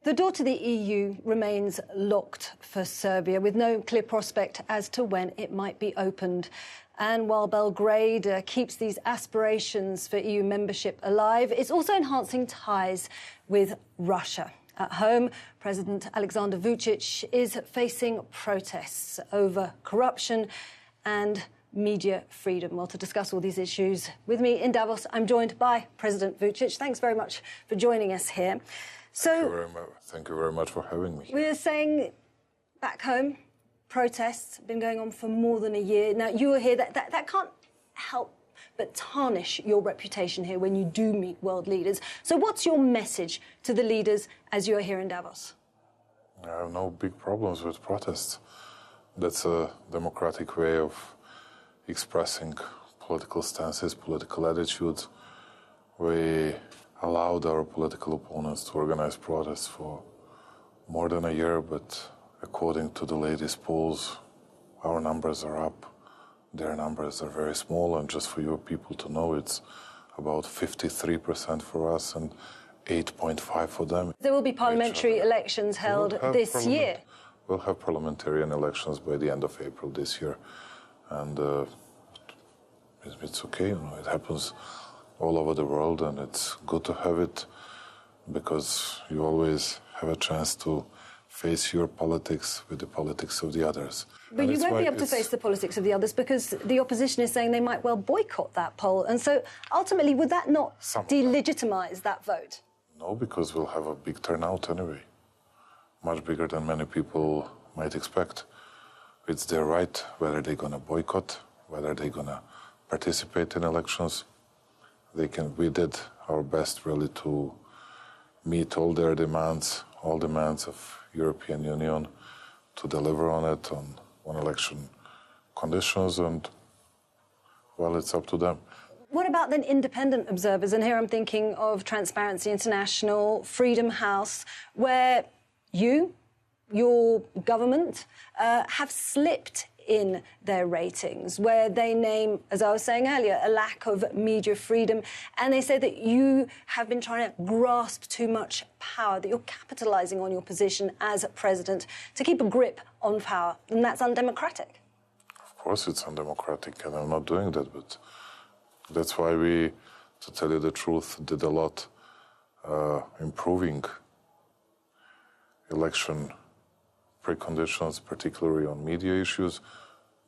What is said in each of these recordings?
The door to the EU remains locked for Serbia, with no clear prospect as to when it might be opened. And while Belgrade keeps these aspirations for EU membership alive, it's also enhancing ties with Russia. At home, President Aleksandar Vučić is facing protests over corruption and media freedom. Well, to discuss all these issues with me in Davos, I'm joined by President Vučić. Thanks very much for joining us here. Thank you very much for having me. We were saying back home, protests have been going on for more than a year. Now, you are here. That can't help but tarnish your reputation here when you do meet world leaders. So what's your message to the leaders as you are here in Davos? I have no big problems with protests. That's a democratic way of expressing political stances, political attitudes. We allowed our political opponents to organize protests for more than a year, but according to the latest polls, our numbers are up. Their numbers are very small, and just for your people to know, it's about 53% for us and 8.5% for them. There will be parliamentary elections held this year. We'll have parliamentarian elections by the end of April this year, and it's okay. It happens all over the world, and it's good to have it because you always have a chance to face your politics with the politics of the others. But you won't be able to face the politics of the others because the opposition is saying they might well boycott that poll. And so ultimately, would that not delegitimise that vote? No, because we'll have a big turnout anyway, much bigger than many people might expect. It's their right whether they're going to boycott, whether they're going to participate in elections. We did our best really to meet all their demands, all demands of European Union, to deliver on it on election conditions, and well, it's up to them. What about then independent observers? And here I'm thinking of Transparency International, Freedom House, where your government, have slipped in their ratings, where they name, as I was saying earlier, a lack of media freedom. And they say that you have been trying to grasp too much power, that you're capitalising on your position as president to keep a grip on power. And that's undemocratic. Of course it's undemocratic, and I'm not doing that. But that's why we, to tell you the truth, did a lot improving election preconditions, particularly on media issues.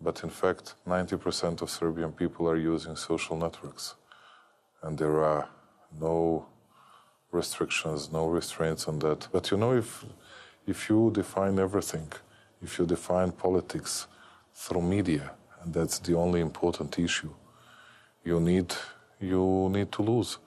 But in fact, 90% of Serbian people are using social networks. And there are no restrictions, no restraints on that. But you know, if you define everything, if you define politics through media, and that's the only important issue, you need to lose.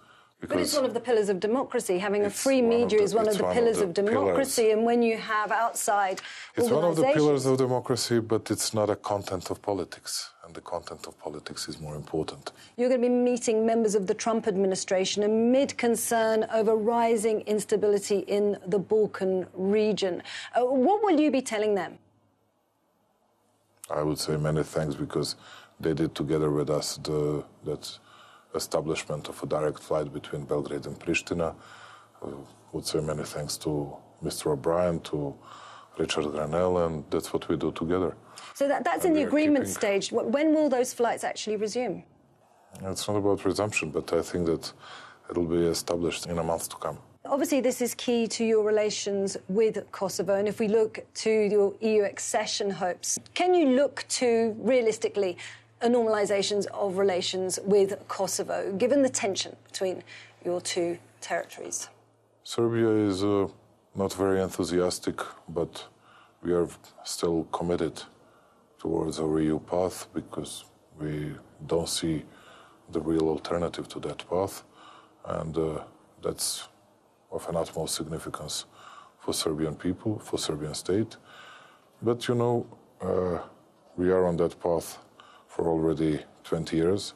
But it's one of the pillars of democracy. Having a free media is one of the pillars of democracy. And when you have outside It's one of the pillars of democracy, but it's not a content of politics. And the content of politics is more important. You're going to be meeting members of the Trump administration amid concern over rising instability in the Balkan region. What will you be telling them? I would say many thanks, because they did together with us that establishment of a direct flight between Belgrade and Pristina. I would say many thanks to Mr. O'Brien, to Richard Granell, and that's what we do together. So that's in the agreement stage. When will those flights actually resume? It's not about resumption, but I think that it'll be established in a month to come. Obviously, this is key to your relations with Kosovo. And if we look to your EU accession hopes, can you look to, realistically, a normalisation of relations with Kosovo, given the tension between your two territories? Serbia is not very enthusiastic, but we are still committed towards our EU path, because we don't see the real alternative to that path, and that's of an utmost significance for Serbian people, for Serbian state. But you know, we are on that path for already 20 years.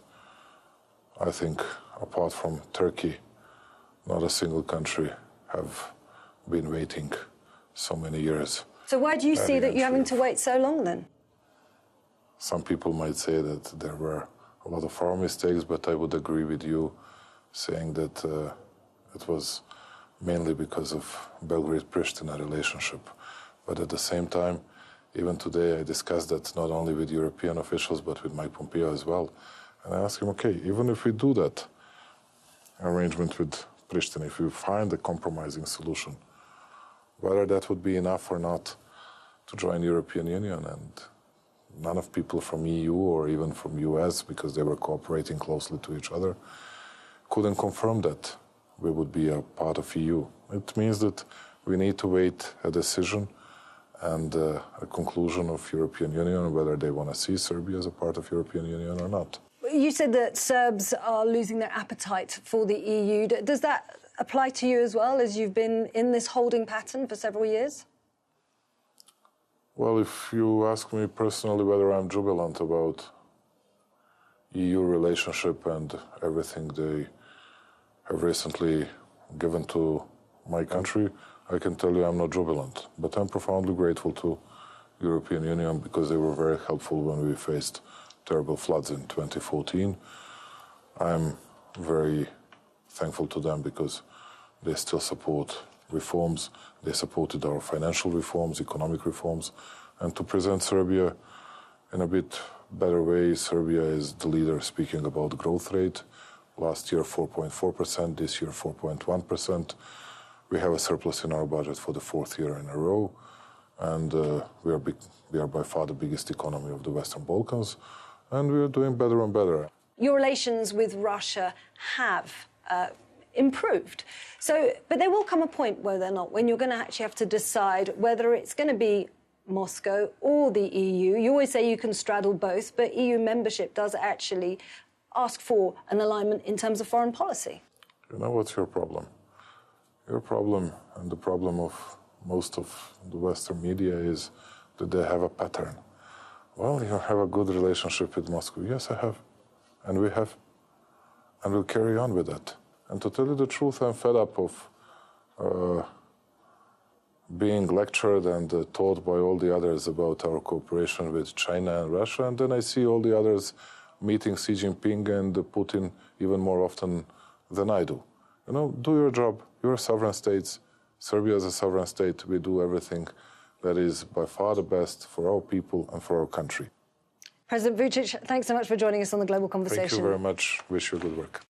I think, apart from Turkey, not a single country have been waiting so many years. So why do you see that you're having to wait so long, then? Some people might say that there were a lot of our mistakes, but I would agree with you saying that it was mainly because of Belgrade-Pristina relationship. But at the same time, even today I discussed that not only with European officials, but with Mike Pompeo as well. And I asked him, okay, even if we do that arrangement with Pristina, if we find a compromising solution, whether that would be enough or not to join the European Union. And none of people from EU or even from US, because they were cooperating closely to each other, couldn't confirm that we would be a part of EU. It means that we need to wait a decision and a conclusion of European Union, whether they want to see Serbia as a part of European Union or not. You said that Serbs are losing their appetite for the EU. Does that apply to you as well, as you've been in this holding pattern for several years? Well, if you ask me personally whether I'm jubilant about EU relationship and everything they have recently given to my country, I can tell you I'm not jubilant. But I'm profoundly grateful to the European Union because they were very helpful when we faced terrible floods in 2014. I'm very thankful to them because they still support reforms. They supported our financial reforms, economic reforms, and to present Serbia in a bit better way. Serbia is the leader speaking about growth rate. Last year 4.4%, this year 4.1%. We have a surplus in our budget for the fourth year in a row, and we are by far the biggest economy of the Western Balkans, and we are doing better and better. Your relations with Russia have improved. But there will come a point, will there not, when you're going to actually have to decide whether it's going to be Moscow or the EU. You always say you can straddle both, but EU membership does actually ask for an alignment in terms of foreign policy. You know what's your problem? Your problem, and the problem of most of the Western media, is that they have a pattern. Well, you have a good relationship with Moscow. Yes, I have. And we have. And we'll carry on with that. And to tell you the truth, I'm fed up of being lectured and taught by all the others about our cooperation with China and Russia. And then I see all the others meeting Xi Jinping and Putin even more often than I do. You know, do your job. You're sovereign states. Serbia is a sovereign state. We do everything that is by far the best for our people and for our country. President Vučić, thanks so much for joining us on the Global Conversation. Thank you very much. Wish you good work.